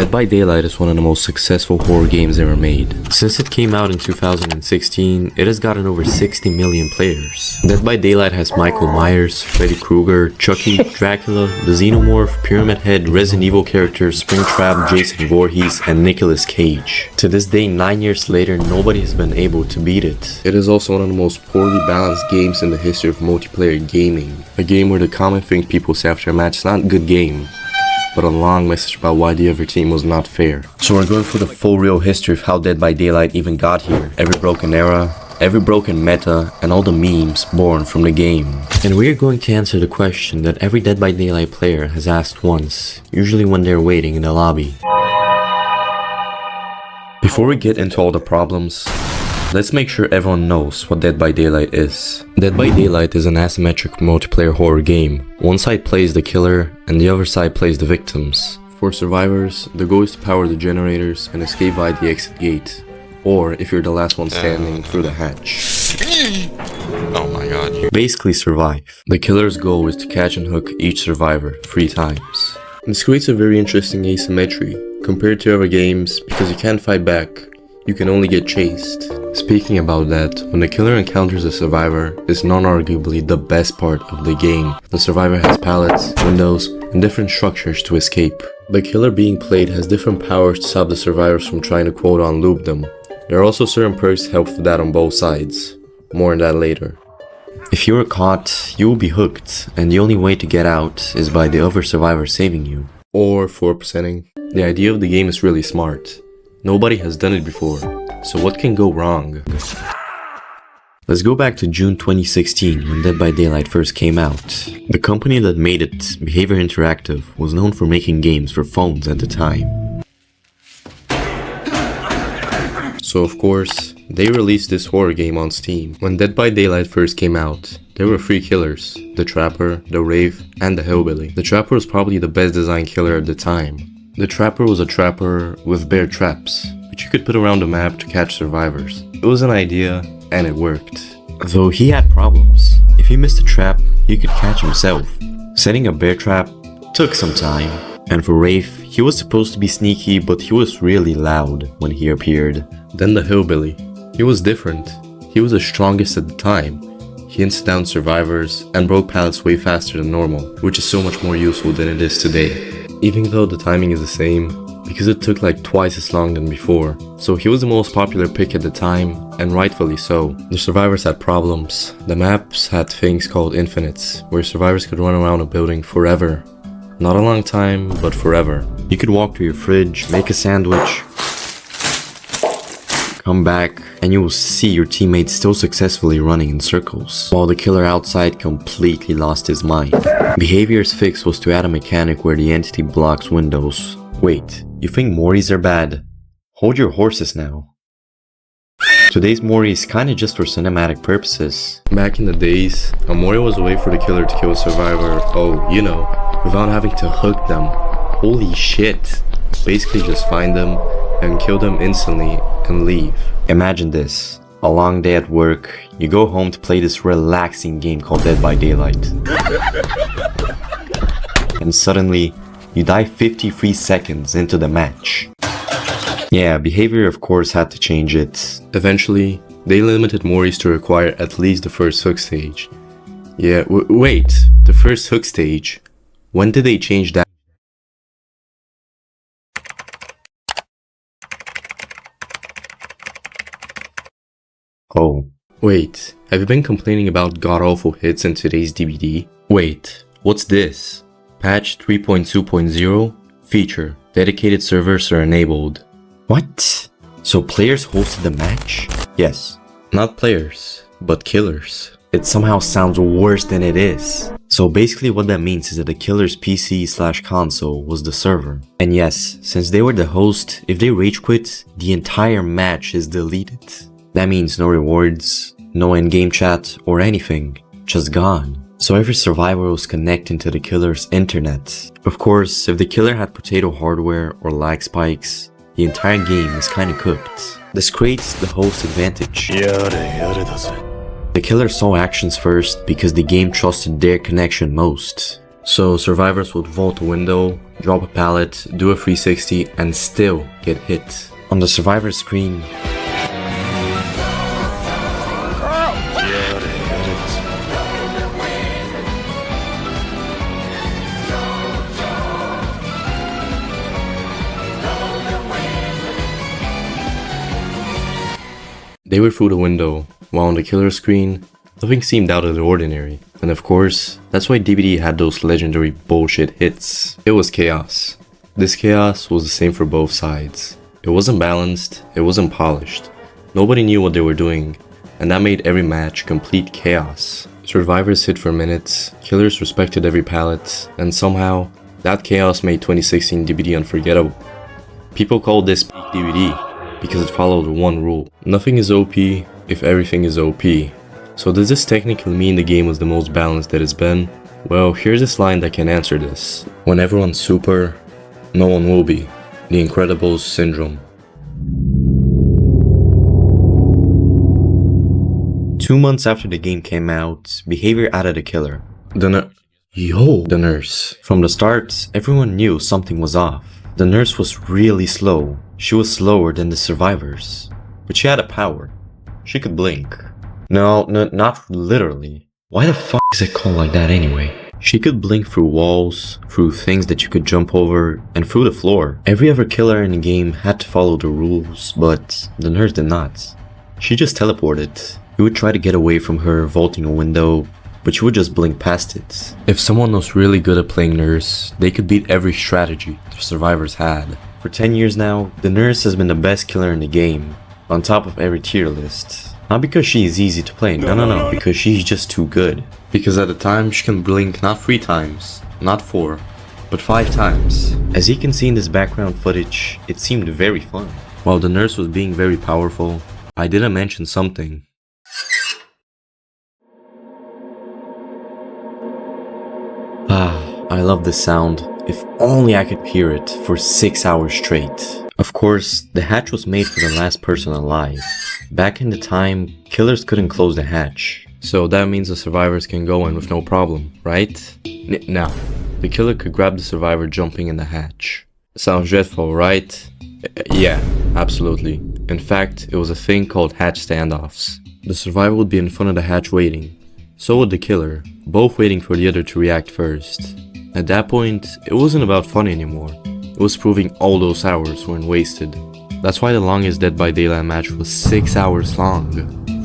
Dead by Daylight is one of the most successful horror games ever made. Since it came out in 2016, it has gotten over 60 million players. Dead by Daylight has Michael Myers, Freddy Krueger, Chucky, Dracula, the Xenomorph, Pyramid Head, Resident Evil characters, Springtrap, Jason Voorhees, and Nicolas Cage. To this day, 9 years later, nobody has been able to beat it. It is also one of the most poorly balanced games in the history of multiplayer gaming. A game where the common thing people say after a match is not a good game, but a long message about why the other team was not fair. So we're going for the full real history of how Dead by Daylight even got here. Every broken era, every broken meta, and all the memes born from the game. And we're going to answer the question that every Dead by Daylight player has asked once, usually when they're waiting in the lobby. Before we get into all the problems, let's make sure everyone knows what Dead by Daylight is. Dead by Daylight is an asymmetric multiplayer horror game. One side plays the killer and the other side plays the victims. For survivors, the goal is to power the generators and escape via the exit gate, or if you're the last one standing, through the hatch. Oh my god. Basically survive. The killer's goal is to catch and hook each survivor 3 times. This creates a very interesting asymmetry compared to other games because you can't fight back, you can only get chased. Speaking about that, when the killer encounters a survivor, it's non-arguably the best part of the game. The survivor has pallets, windows, and different structures to escape. The killer being played has different powers to stop the survivors from trying to quote-on-loop them. There are also certain perks to help with that on both sides. More on that later. If you are caught, you will be hooked, and the only way to get out is by the other survivor saving you. Or 4%ing. The idea of the game is really smart. Nobody has done it before, so what can go wrong? Let's go back to June 2016 when Dead by Daylight first came out. The company that made it, Behavior Interactive, was known for making games for phones at the time. So of course, they released this horror game on Steam. When Dead by Daylight first came out, there were 3 killers: the Trapper, the Wraith, and the Hillbilly. The Trapper was probably the best designed killer at the time. The Trapper was a trapper with bear traps, which you could put around the map to catch survivors. It was an idea, and it worked. Though he had problems. If he missed a trap, he could catch himself. Setting a bear trap took some time. And for Wraith, he was supposed to be sneaky, but he was really loud when he appeared. Then the Hillbilly. He was different. He was the strongest at the time. He hunted down survivors and broke pallets way faster than normal, which is so much more useful than it is today. Even though the timing is the same, because it took like twice as long than before. So he was the most popular pick at the time, and rightfully so. The survivors had problems. The maps had things called infinites, where survivors could run around a building forever. Not a long time, but forever. You could walk to your fridge, make a sandwich, come back, and you will see your teammates still successfully running in circles, while the killer outside completely lost his mind. Behavior's fix was to add a mechanic where the entity blocks windows. Wait, you think Morties are bad? Hold your horses now. Today's Mori is kinda just for cinematic purposes. Back in the days, a Mori was a way for the killer to kill a survivor, without having to hook them. Holy shit. Basically just find them and kill them instantly and leave. Imagine this. A long day at work, you go home to play this relaxing game called Dead by Daylight. And suddenly, you die 53 seconds into the match. Yeah, Behavior of course had to change it. Eventually, they limited Moris to require at least the first hook stage. Yeah, wait, the first hook stage? When did they change that? Oh. Wait, have you been complaining about god-awful hits in today's DBD? Wait, what's this? Patch 3.2.0? Feature. Dedicated servers are enabled. What? So players hosted the match? Yes. Not players, but killers. It somehow sounds worse than it is. So basically what that means is that the killer's PC/console was the server. And yes, since they were the host, if they rage quit, the entire match is deleted. That means no rewards, no in-game chat, or anything. Just gone. So every survivor was connecting to the killer's internet. Of course, if the killer had potato hardware or lag spikes, the entire game is kinda cooked. This creates the host advantage. The killer saw actions first because the game trusted their connection most. So survivors would vault a window, drop a pallet, do a 360, and still get hit. On the survivor screen, they were through the window, while on the killer screen, nothing seemed out of the ordinary. And of course, that's why DBD had those legendary bullshit hits. It was chaos. This chaos was the same for both sides. It wasn't balanced, it wasn't polished. Nobody knew what they were doing, and that made every match complete chaos. Survivors hit for minutes, killers respected every pallet, and somehow, that chaos made 2016 DBD unforgettable. People called this peak DBD because it followed one rule. Nothing is OP if everything is OP. So does this technically mean the game was the most balanced that it's been? Well, here's this line that can answer this. When everyone's super, no one will be. The Incredibles syndrome. 2 months after the game came out, Behavior added a killer. The nurse. From the start, everyone knew something was off. The nurse was really slow. She was slower than the survivors. But she had a power. She could blink. No, not literally. Why the fuck is it called like that anyway? She could blink through walls, through things that you could jump over, and through the floor. Every other killer in the game had to follow the rules, but the nurse did not. She just teleported. You would try to get away from her vaulting a window, but you would just blink past it. If someone was really good at playing nurse, they could beat every strategy the survivors had. For 10 years now, the nurse has been the best killer in the game, on top of every tier list. Not because she is easy to play, no, because she's just too good. Because at the time, she can blink not 3 times, not 4, but 5 times. As you can see in this background footage, it seemed very fun. While the nurse was being very powerful, I didn't mention something. I love this sound. If only I could hear it for 6 hours straight. Of course, the hatch was made for the last person alive. Back in the time, killers couldn't close the hatch. So that means the survivors can go in with no problem, right? Now, the killer could grab the survivor jumping in the hatch. Sounds dreadful, right? Yeah, absolutely. In fact, it was a thing called hatch standoffs. The survivor would be in front of the hatch waiting. So would the killer, both waiting for the other to react first. At that point, it wasn't about fun anymore. It was proving all those hours weren't wasted. That's why the longest Dead by Daylight match was 6 hours long.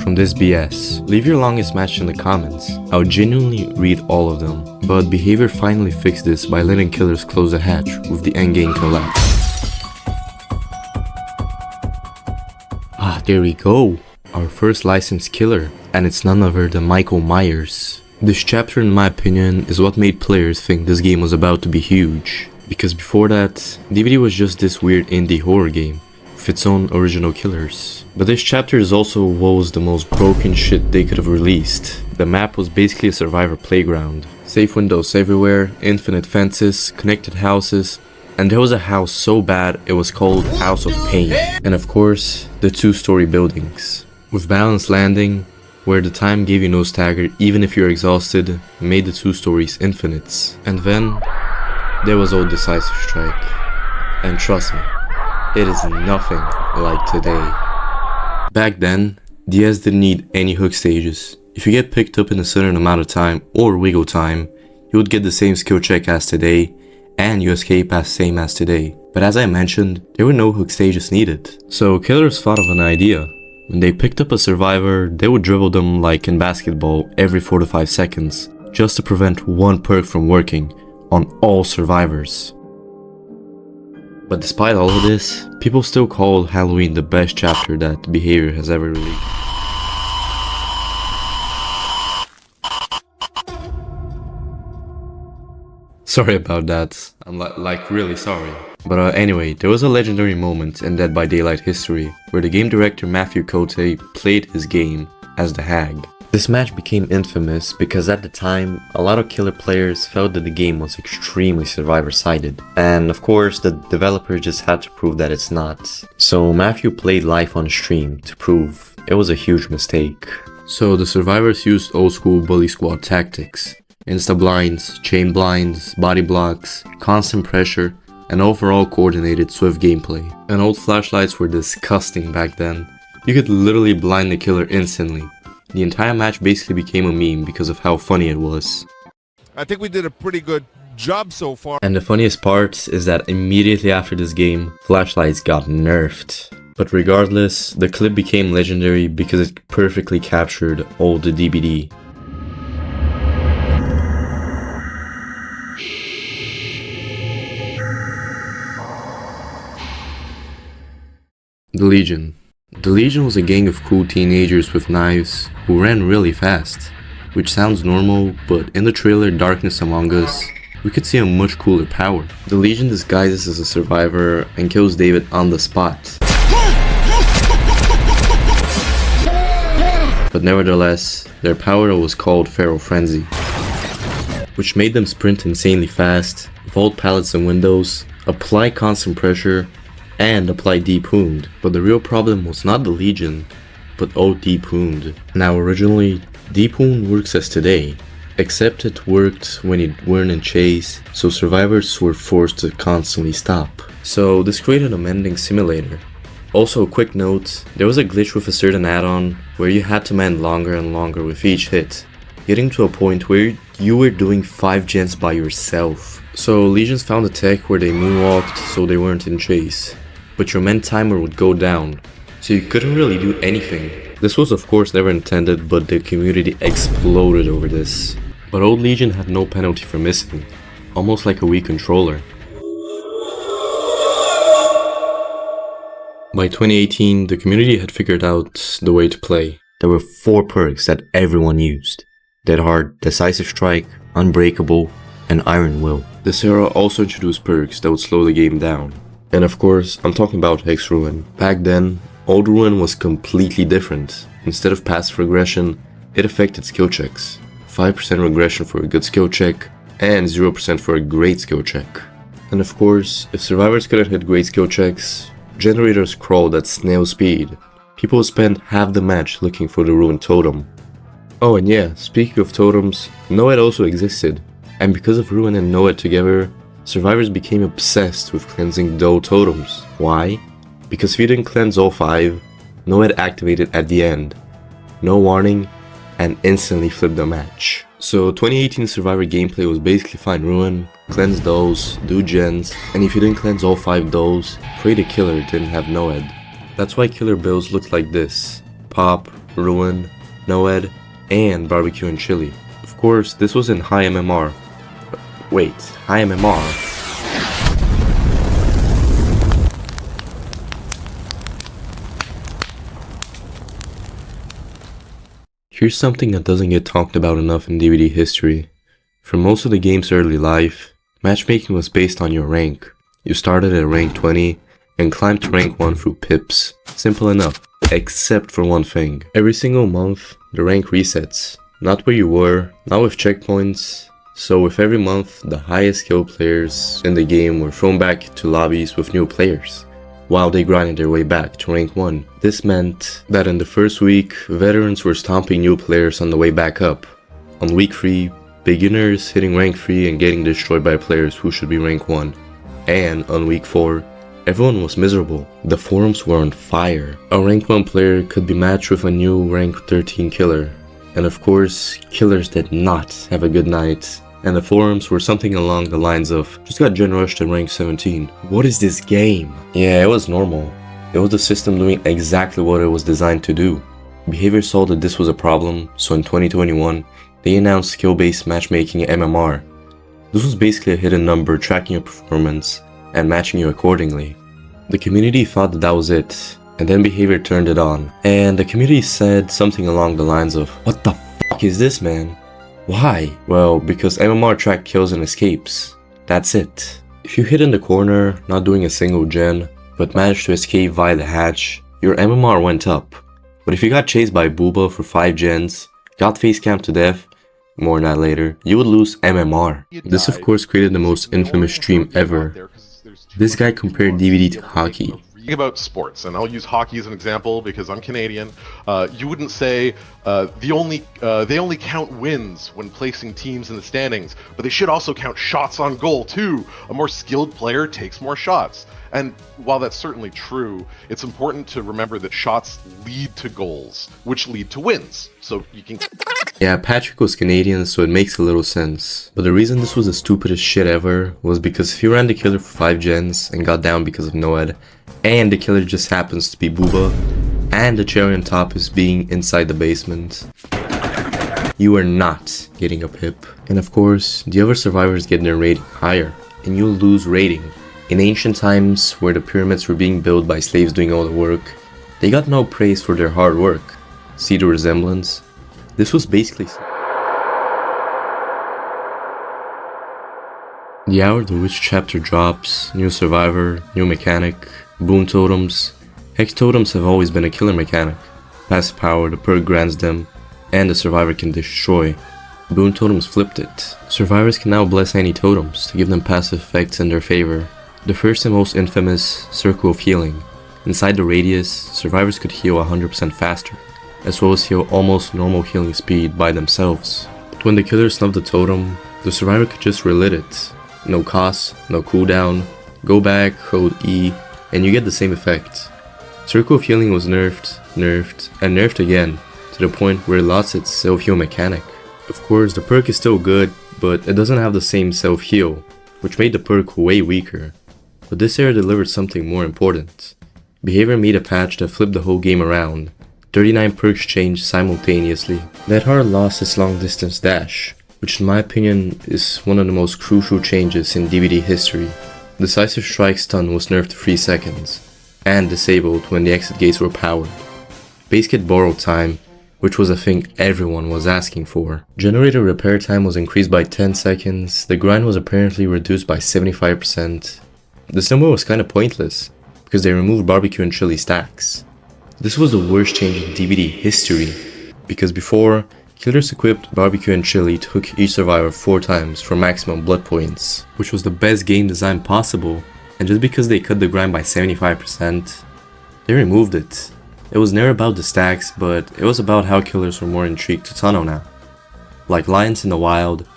From this BS, leave your longest match in the comments. I would genuinely read all of them. But Behavior finally fixed this by letting killers close the hatch with the endgame collapse. There we go. Our first licensed killer, and it's none other than Michael Myers. This chapter, in my opinion, is what made players think this game was about to be huge. Because before that, DBD was just this weird indie horror game, with its own original killers. But this chapter is also what was the most broken shit they could have released. The map was basically a survivor playground. Safe windows everywhere, infinite fences, connected houses, and there was a house so bad it was called House of Pain. And of course, the 2-story buildings. With balanced landing, where the time gave you no stagger even if you're exhausted, made the 2 stories infinite. And then, there was old Decisive Strike. And trust me, it is nothing like today. Back then, DS didn't need any hook stages. If you get picked up in a certain amount of time or wiggle time, you would get the same skill check as today, and you escape as same as today. But as I mentioned, there were no hook stages needed. So killers thought of an idea. When they picked up a survivor, they would dribble them like in basketball every 4 to 5 seconds, just to prevent one perk from working on all survivors. But despite all of this, people still call Halloween the best chapter that Behavior has ever released. Sorry about that, I'm like really sorry. But anyway, there was a legendary moment in Dead by Daylight history where the game director Matthew Cote played his game as the Hag. This match became infamous because at the time, a lot of killer players felt that the game was extremely survivor-sided. And of course, the developer just had to prove that it's not. So Matthew played live on stream to prove it was a huge mistake. So the survivors used old school bully squad tactics. Insta blinds, chain blinds, body blocks, constant pressure, and overall coordinated swift gameplay. And old flashlights were disgusting back then. You could literally blind the killer instantly. The entire match basically became a meme because of how funny it was. I think we did a pretty good job so far. And the funniest part is that immediately after this game, flashlights got nerfed. But regardless, the clip became legendary because it perfectly captured all the DBD. The Legion. The Legion was a gang of cool teenagers with knives who ran really fast, which sounds normal, but in the trailer Darkness Among Us, we could see a much cooler power. The Legion disguises as a survivor and kills David on the spot. But nevertheless, their power was called Feral Frenzy, which made them sprint insanely fast, vault pallets and windows, apply constant pressure, and apply Deep Wound. But the real problem was not the Legion, but old Deep Wound. Now originally, Deep Wound works as today, except it worked when you weren't in chase, so survivors were forced to constantly stop. So this created a mending simulator. Also a quick note, there was a glitch with a certain add-on where you had to mend longer and longer with each hit, getting to a point where you were doing 5 gens by yourself. So Legions found a tech where they moonwalked so they weren't in chase, but your mend timer would go down, so you couldn't really do anything. This was of course never intended, but the community exploded over this. But old Legion had no penalty for missing, almost like a Wii controller. By 2018, the community had figured out the way to play. There were 4 perks that everyone used: Dead Hard, Decisive Strike, Unbreakable, and Iron Will. This era also introduced perks that would slow the game down. And of course, I'm talking about Hex Ruin. Back then, old Ruin was completely different. Instead of passive regression, it affected skill checks. 5% regression for a good skill check, and 0% for a great skill check. And of course, if survivors couldn't hit great skill checks, generators crawled at snail speed. People would spend half the match looking for the ruined totem. Oh and yeah, speaking of totems, Noed also existed. And because of Ruin and Noed together, survivors became obsessed with cleansing Doe totems. Why? Because if you didn't cleanse all 5, Noed activated at the end. No warning, and instantly flipped the match. So 2018 survivor gameplay was basically find Ruin, cleanse Does, do gens, and if you didn't cleanse all 5 Does, pray the killer didn't have Noed. That's why killer builds looked like this: Pop, Ruin, Noed, and Barbecue and Chili. Of course, this was in high MMR. Wait, high MMR? Here's something that doesn't get talked about enough in DVD history. For most of the game's early life, matchmaking was based on your rank. You started at rank 20 and climbed to rank 1 through pips. Simple enough, except for one thing. Every single month, the rank resets. Not where you were, not with checkpoints. So with every month, the highest skill players in the game were thrown back to lobbies with new players, while they grinded their way back to rank 1. This meant that in the first week, veterans were stomping new players on the way back up. On week 3, beginners hitting rank 3 and getting destroyed by players who should be rank 1. And on week 4, everyone was miserable. The forums were on fire. A rank 1 player could be matched with a new rank 13 killer. And of course, killers did not have a good night. And the forums were something along the lines of, just got gen rushed to rank 17. What is this game? Yeah, it was normal. It was the system doing exactly what it was designed to do. Behavior saw that this was a problem, so in 2021, they announced skill-based matchmaking MMR. This was basically a hidden number tracking your performance and matching you accordingly. The community thought that was it, and then Behavior turned it on. And the community said something along the lines of, what the fuck is this, man? Why? Well, because MMR tracked kills and escapes. That's it. If you hid in the corner, not doing a single gen, but managed to escape via the hatch, your MMR went up. But if you got chased by Booba for 5 gens, got face camped to death, more on that later, you would lose MMR. This of course created the most infamous stream ever. This guy compared DVD to hockey. Think about sports, and I'll use hockey as an example because I'm Canadian. You wouldn't say they only count wins when placing teams in the standings, but they should also count shots on goal too. A more skilled player takes more shots. And while that's certainly true, it's important to remember that shots lead to goals, which lead to wins. So you can... Yeah, Patrick was Canadian, so it makes a little sense. But the reason this was the stupidest shit ever was because if you ran the killer for 5 gens and got down because of Noed, and the killer just happens to be Booba, and the cherry on top is being inside the basement, you are not getting a pip. And of course, the other survivors get their rating higher, and you'll lose rating. In ancient times, where the pyramids were being built by slaves doing all the work, they got no praise for their hard work. See the resemblance? This was basically... The hour the which chapter drops, new survivor, new mechanic, boon totems. Hex totems have always been a killer mechanic. Passive power the perk grants them, and the survivor can destroy. Boon totems flipped it. Survivors can now bless any totems to give them passive effects in their favor. The first and most infamous, Circle of Healing. Inside the radius, survivors could heal 100% faster, as well as heal almost normal healing speed by themselves. But when the killer snubbed the totem, the survivor could just relit it. No cost, no cooldown, go back, hold E, and you get the same effect. Circle of Healing was nerfed, and nerfed again, to the point where it lost its self-heal mechanic. Of course, the perk is still good, but it doesn't have the same self-heal, which made the perk way weaker. But this era delivered something more important. Behavior made a patch that flipped the whole game around. 39 perks changed simultaneously. That hard lost its long distance dash, which in my opinion is one of the most crucial changes in DBD history. Decisive Strike stun was nerfed to 3 seconds, and disabled when the exit gates were powered. Base kit borrow time, which was a thing everyone was asking for. Generator repair time was increased by 10 seconds, the grind was apparently reduced by 75%. This number was kinda pointless, because they removed barbecue and chili stacks. This was the worst change in DBD history, because before, killers equipped barbecue and chili to hook each survivor 4 times for maximum blood points, which was the best game design possible, and just because they cut the grind by 75%, they removed it. It was never about the stacks, but it was about how killers were more intrigued to tunnel now. Like lions in the wild,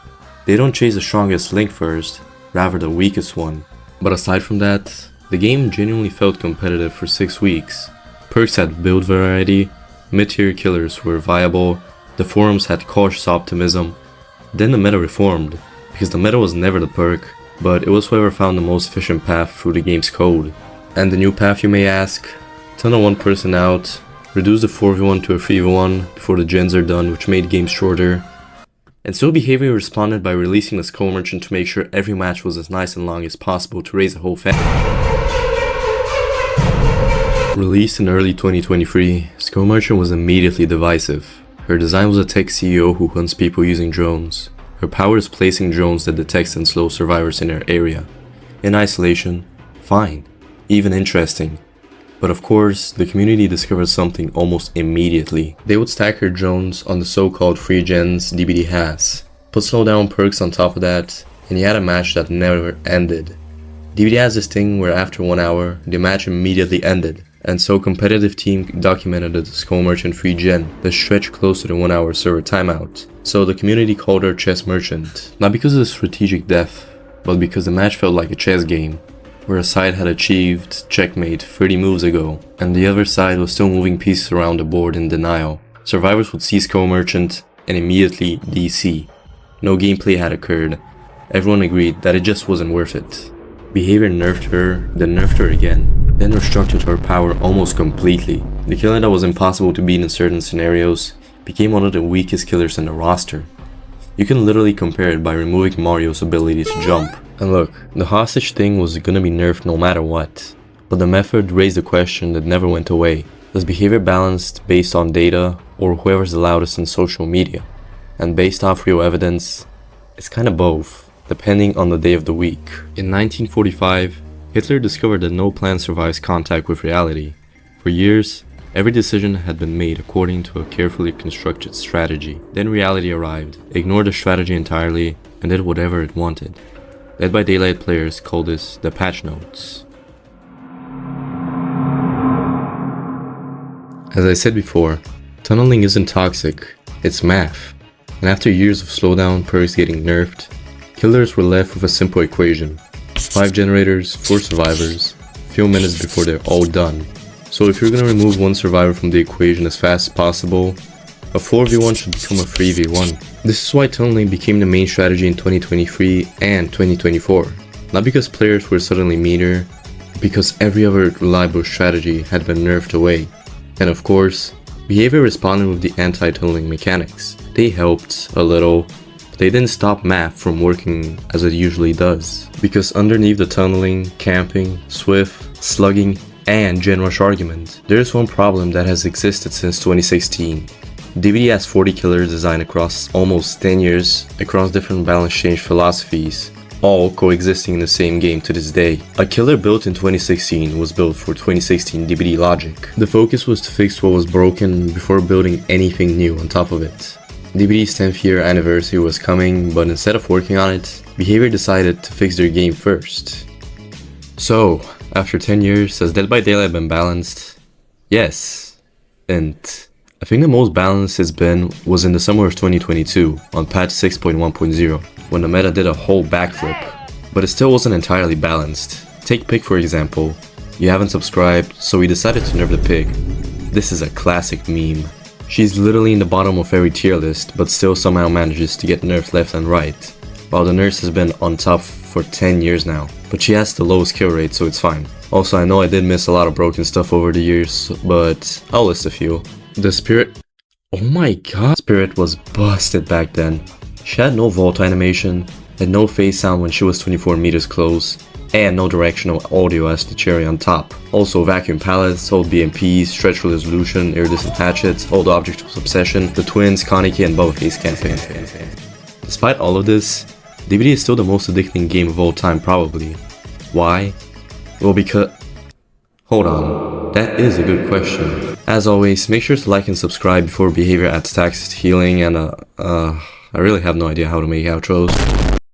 they don't chase the strongest link first, rather the weakest one. But aside from that, the game genuinely felt competitive for 6 weeks. Perks had build variety, mid-tier killers were viable, the forums had cautious optimism. Then the meta reformed, because the meta was never the perk, but it was whoever found the most efficient path through the game's code. And the new path, you may ask? Tunnel one person out, reduce the 4v1 to a 3v1 before the gens are done, which made games shorter. And so Behavior responded by releasing the Skull Merchant to make sure every match was as nice and long as possible to raise the whole family. Released in early 2023, Skull Merchant was immediately divisive. Her design was a tech CEO who hunts people using drones. Her power is placing drones that detect and slow survivors in her area. In isolation, fine, even interesting. But of course, the community discovered something almost immediately. They would stack her drones on the so-called free gens DBD has, put slowdown perks on top of that, and you had a match that never ended. DBD has this thing where after 1 hour, the match immediately ended, and so competitive team documented the Skull Merchant free gen that stretched close to the 1 hour server timeout. So the community called her Chess Merchant, not because of the strategic depth, but because the match felt like a chess game, where a side had achieved checkmate 30 moves ago, and the other side was still moving pieces around the board in denial. Survivors would see Skull Merchant and immediately DC. No gameplay had occurred. Everyone agreed that it just wasn't worth it. Behavior nerfed her, then nerfed her again, then restructured her power almost completely. The killer that was impossible to beat in certain scenarios became one of the weakest killers in the roster. You can literally compare it by removing Mario's ability to jump. And look, the hostage thing was gonna be nerfed no matter what, but the method raised a question that never went away. Does behavior balanced based on data, or whoever's the loudest in social media? And based off real evidence, it's kinda both, depending on the day of the week. In 1945, Hitler discovered that no plan survives contact with reality. For years, every decision had been made according to a carefully constructed strategy. Then reality arrived, ignored the strategy entirely, and did whatever it wanted. Dead by Daylight players call this the patch notes. As I said before, tunneling isn't toxic, it's math. And after years of slowdown, perks getting nerfed, killers were left with a simple equation. 5 generators, 4 survivors, few minutes before they're all done. So if you're gonna remove one survivor from the equation as fast as possible, a 4v1 should become a 3v1. This is why tunneling became the main strategy in 2023 and 2024. Not because players were suddenly meaner, but because every other reliable strategy had been nerfed away. And of course, behavior responded with the anti-tunneling mechanics. They helped a little, but they didn't stop math from working as it usually does. Because underneath the tunneling, camping, swift, slugging, and gen rush argument, there is one problem that has existed since 2016. DBD has 40 killers designed across almost 10 years, across different balance change philosophies, all coexisting in the same game to this day. A killer built in 2016 was built for 2016 DBD logic. The focus was to fix what was broken before building anything new on top of it. DBD's 10th year anniversary was coming, but instead of working on it, Behavior decided to fix their game first. So, after 10 years, has Dead by Daylight been balanced? Yes. And I think the most balanced it's been was in the summer of 2022 on patch 6.1.0 when the meta did a whole backflip, but it still wasn't entirely balanced. Take Pig for example. You haven't subscribed, so we decided to nerf the pig. This is a classic meme. She's literally in the bottom of every tier list, but still somehow manages to get nerfed left and right, while the nurse has been on top for 10 years now. But she has the lowest kill rate, so it's fine. Also, I know I did miss a lot of broken stuff over the years, but I'll list a few. The Spirit... Oh my god, Spirit was busted back then. She had no vault animation, had no face sound when she was 24 meters close, and no directional audio as the cherry on top. Also vacuum pallets, old BMPs, stretch resolution, iridescent hatchets, old object of obsession, the twins, Kaneki, and Bubbaface campaign. Despite all of this, DBD is still the most addicting game of all time probably. Why? Well, because... Hold on, that is a good question. As always, make sure to like and subscribe before Behavior adds taxes to healing, and I really have no idea how to make outros.